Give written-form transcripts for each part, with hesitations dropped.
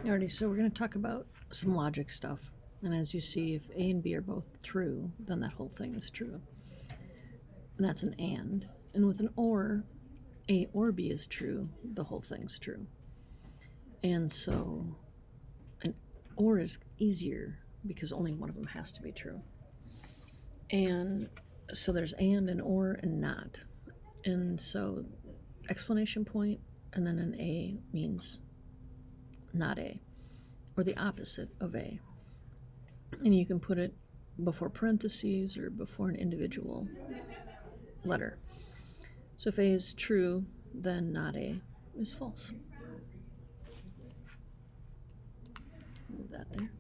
Alrighty, so we're going to talk about some logic stuff. And as you see, if A and B are both true, then that whole thing is true. And that's an and. And with an or, A or B is true, the whole thing's true. And so an or is easier because only one of them has to be true. And so there's and or and not. And so exclamation point and then an A means not A, or the opposite of A. And you can put it before parentheses or before an individual letter. So if A is true, then not A is false. Move that there.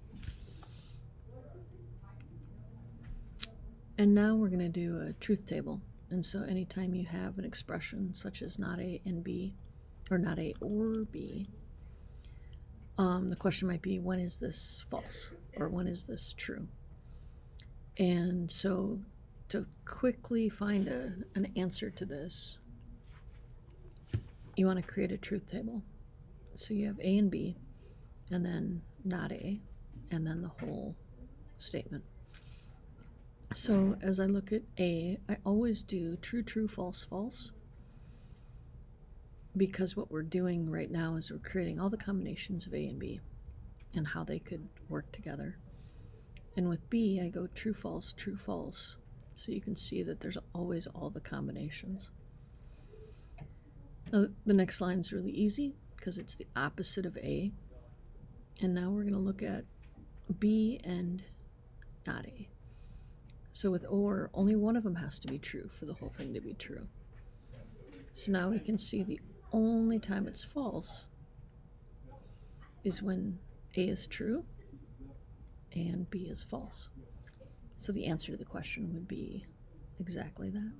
And now we're going to do a truth table. And so anytime you have an expression such as not A and B, or not A or B, the question might be, when is this false? Or when is this true? And so to quickly find an answer to this, you want to create a truth table. So you have A and B, and then not A, and then the whole statement. So as I look at A, I always do true, true, false, false, because what we're doing right now is we're creating all the combinations of A and B and how they could work together. And with B, I go true, false, true, false, so you can see that there's always all the combinations. Now, the next line is really easy because it's the opposite of A. And now we're going to look at B and not A. So with or, only one of them has to be true for the whole thing to be true. So now we can see the only time it's false is when A is true and B is false. So the answer to the question would be exactly that.